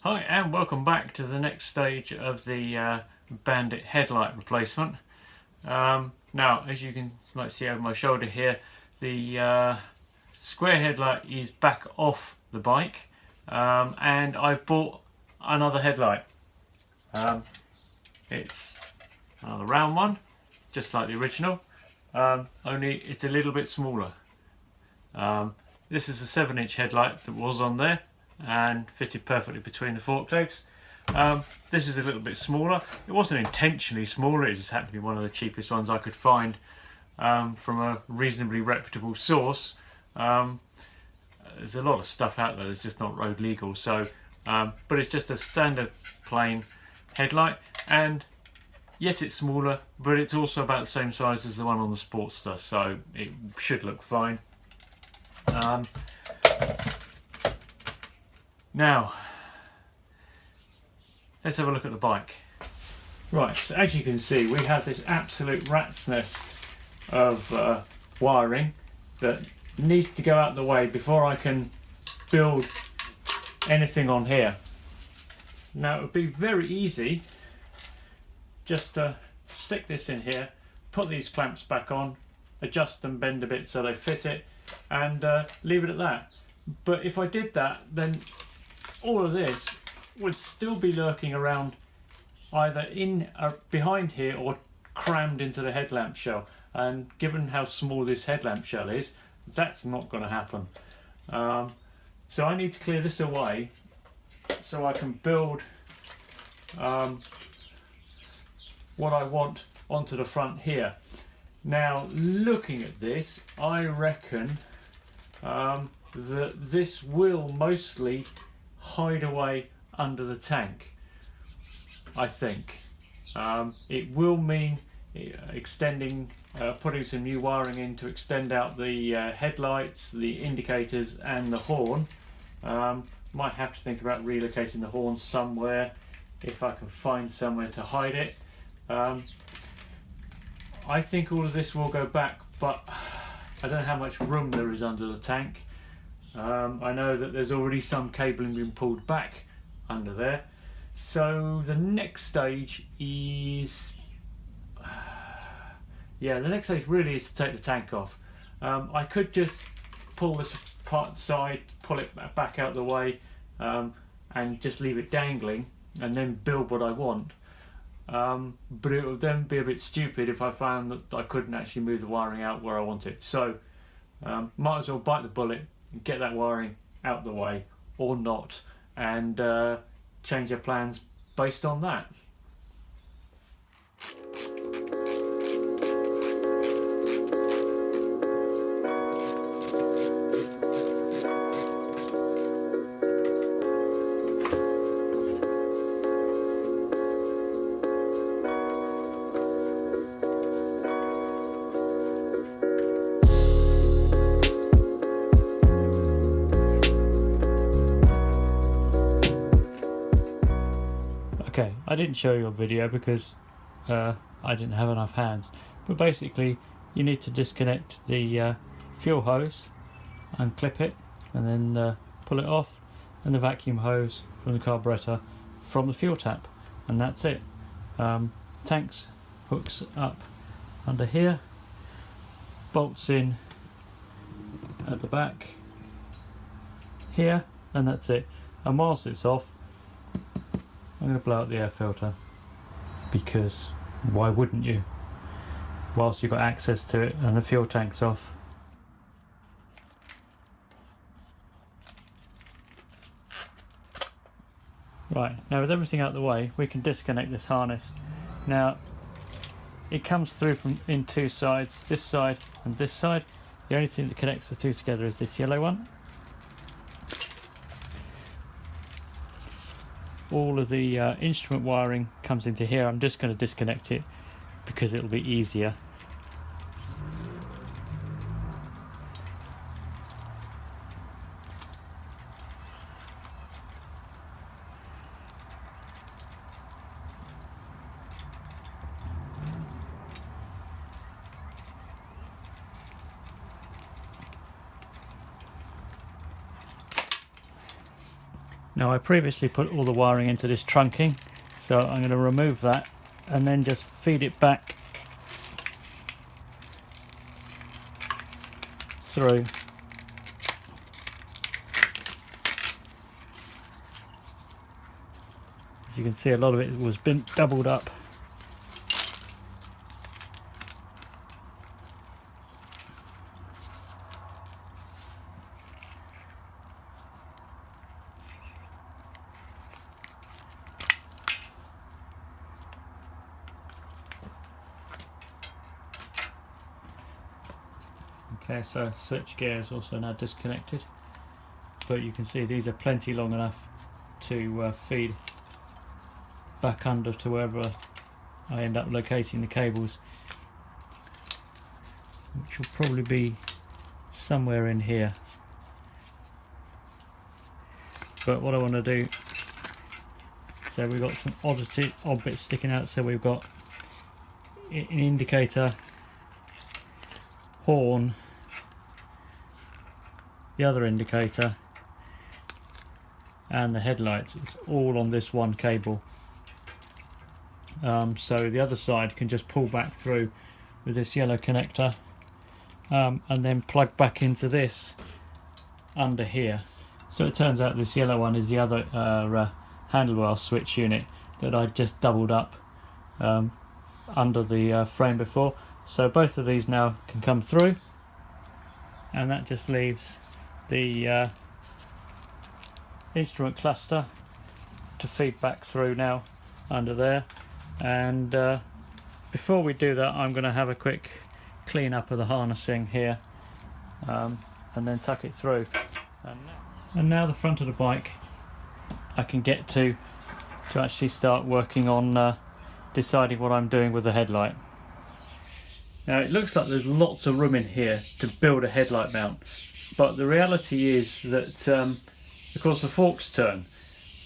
Hi and welcome back to the next stage of the Bandit headlight replacement. Now, as you can might see over my shoulder here, the square headlight is back off the bike, and I bought another headlight. It's another round one, just like the original, only it's a little bit smaller. This is a 7-inch headlight that was on there and fitted perfectly between the fork legs. This is a little bit smaller. It wasn't intentionally smaller, it just happened to be one of the cheapest ones I could find from a reasonably reputable source. There's a lot of stuff out there that's just not road legal, so but it's just a standard plain headlight, and yes, it's smaller, but it's also about the same size as the one on the Sportster, so it should look fine. Now, let's have a look at the bike. Right, so as you can see, we have this absolute rat's nest of wiring that needs to go out the way before I can build anything on here. Now, it would be very easy just to stick this in here, put these clamps back on, adjust them, bend a bit so they fit it, and leave it at that. But if I did that, then all of this would still be lurking around either in behind here or crammed into the headlamp shell, and given how small this headlamp shell is, that's not going to happen. So I need to clear this away so I can build what I want onto the front here. Now, looking at this, I reckon that this will mostly hide away under the tank. I think it will mean extending, putting some new wiring in to extend out the headlights, the indicators and the horn. Might have to think about relocating the horn somewhere if I can find somewhere to hide it. I think all of this will go back, but I don't know how much room there is under the tank. I know that there's already some cabling being pulled back under there. So the next stage is, yeah, the next stage really is to take the tank off. I could just pull this part side, pull it back out the way, and just leave it dangling and then build what I want. But it would then be a bit stupid if I found that I couldn't actually move the wiring out where I want it. So might as well bite the bullet and get that wiring out the way, or not, and change our plans based on that. Okay, I didn't show you a video because I didn't have enough hands, but basically you need to disconnect the fuel hose, unclip it, and then pull it off, and the vacuum hose from the carburetor from the fuel tap, and that's it. Tanks hooks up under here, bolts in at the back here, and that's it. And whilst it's off, I'm going to blow out the air filter, because why wouldn't you, whilst you've got access to it and the fuel tank's off. Right, now with everything out of the way, we can disconnect this harness. Now, it comes through from in two sides, this side and this side. The only thing that connects the two together is this yellow one. All of the instrument wiring comes into here. I'm just going to disconnect it because it'll be easier. Now I previously put all the wiring into this trunking, so I'm going to remove that and then just feed it back through. As you can see, a lot of it was been doubled up. Okay, so switch gear is also now disconnected, but you can see these are plenty long enough to feed back under to wherever I end up locating the cables, which will probably be somewhere in here. But what I want to do, so we've got some odd bits sticking out. So we've got an indicator, horn, the other indicator, and the headlights. It's all on this one cable. So the other side can just pull back through with this yellow connector, and then plug back into this under here. So it turns out this yellow one is the other handlebar switch unit that I just doubled up under the frame before. So both of these now can come through, and that just leaves the instrument cluster to feed back through now under there. And before we do that, I'm going to have a quick clean up of the harnessing here, and then tuck it through. And now the front of the bike I can get to actually start working on deciding what I'm doing with the headlight. Now it looks like there's lots of room in here to build a headlight mount, but the reality is that of course the forks turn,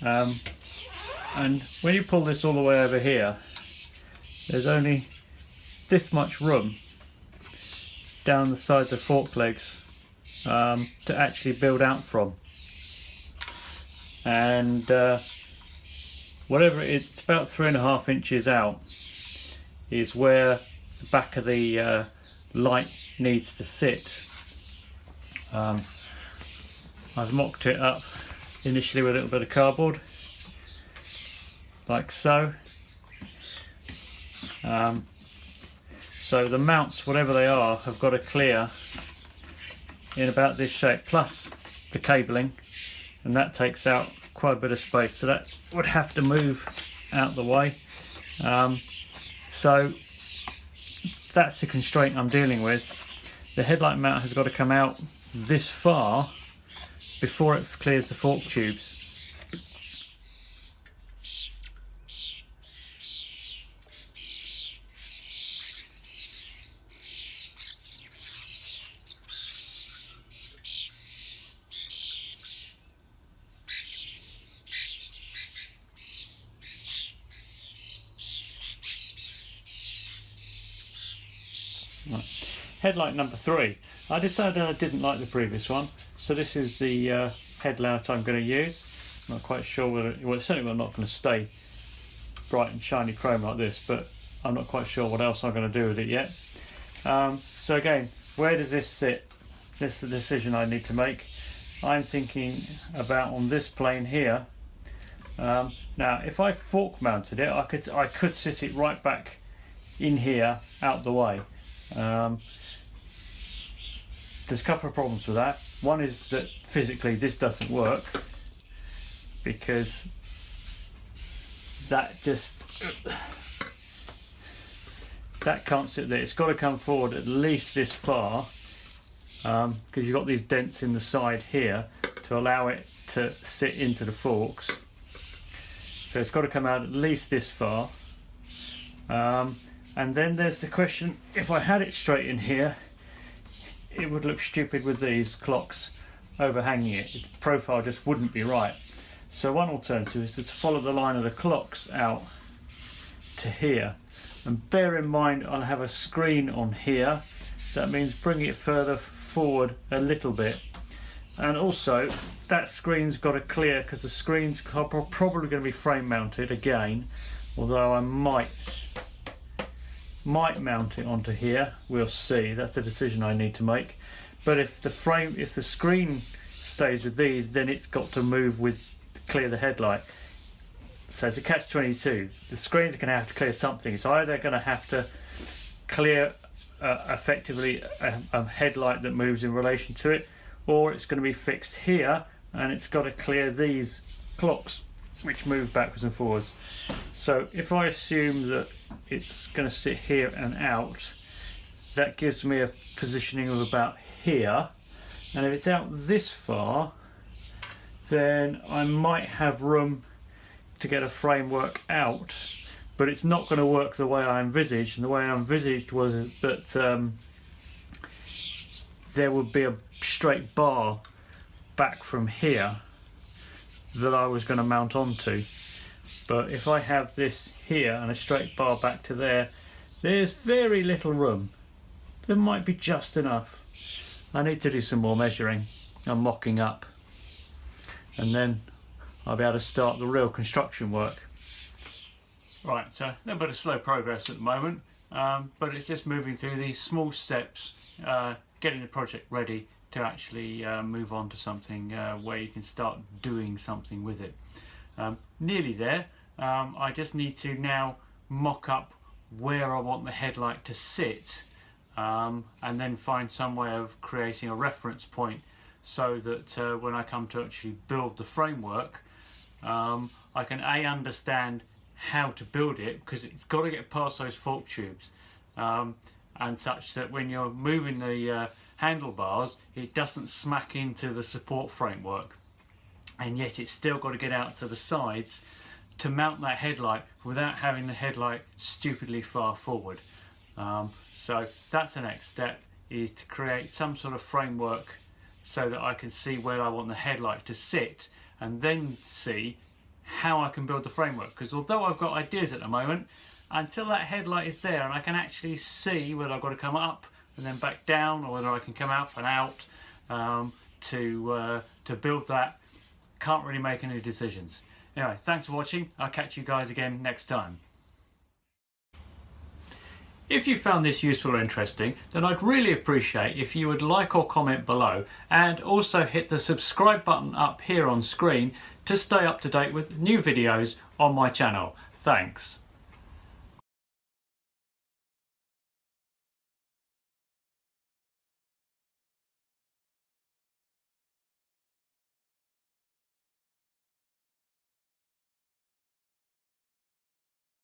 and when you pull this all the way over here, there's only this much room down the side of the fork legs to actually build out from. And whatever it is, it's about 3.5 inches out is where the back of the light needs to sit. I've mocked it up initially with a little bit of cardboard, like so. So the mounts, whatever they are, have got to clear in about this shape, plus the cabling, and that takes out quite a bit of space, so that would have to move out the way. So that's the constraint I'm dealing with. The headlight mount has got to come out this far before it clears the fork tubes. Headlight number 3. I decided I didn't like the previous one, so this is the headlight I'm going to use. I'm not quite sure whether, well, it's certainly not going to stay bright and shiny chrome like this, but I'm not quite sure what else I'm going to do with it yet. So again, where does this sit? This is the decision I need to make. I'm thinking about on this plane here. Now if I fork mounted it, I could sit it right back in here out the way. There's a couple of problems with that. One is that physically this doesn't work, because that can't sit there. It's got to come forward at least this far, because you've got these dents in the side here to allow it to sit into the forks. So it's got to come out at least this far. And then there's the question, if I had it straight in here, it would look stupid with these clocks overhanging it. Its profile just wouldn't be right. So one alternative is to follow the line of the clocks out to here. And bear in mind, I'll have a screen on here. That means bring it further forward a little bit. And also that screen's got to clear because the screen's probably going to be frame mounted again, although I might mount it onto here. We'll see. That's the decision I need to make. But if the screen stays with these, then it's got to move with clear the headlight. So it's a catch-22. The screen's going to have to clear something. It's either going to have to clear effectively a headlight that moves in relation to it, or it's going to be fixed here and it's got to clear these clocks which move backwards and forwards. So if I assume that it's going to sit here and out, that gives me a positioning of about here, and if it's out this far, then I might have room to get a framework out, but it's not going to work the way I envisaged. And the way I envisaged was that there would be a straight bar back from here that I was going to mount onto. But if I have this here and a straight bar back to there, there's very little room. There might be just enough. I need to do some more measuring and mocking up, and then I'll be able to start the real construction work. Right, so a little bit of slow progress at the moment, but it's just moving through these small steps, getting the project ready to actually move on to something where you can start doing something with it. Nearly there. I just need to now mock up where I want the headlight to sit, and then find some way of creating a reference point so that when I come to actually build the framework, I can understand how to build it, because it's got to get past those fork tubes, and such that when you're moving the handlebars, it doesn't smack into the support framework, and yet it's still got to get out to the sides to mount that headlight without having the headlight stupidly far forward. So that's the next step, is to create some sort of framework so that I can see where I want the headlight to sit, and then see how I can build the framework. Because although I've got ideas at the moment, until that headlight is there and I can actually see whether I've got to come up and then back down, or whether I can come up and out to build that, can't really make any decisions. Anyway, thanks for watching. I'll catch you guys again next time. If you found this useful or interesting, then I'd really appreciate if you would like or comment below, and also hit the subscribe button up here on screen to stay up to date with new videos on my channel. Thanks.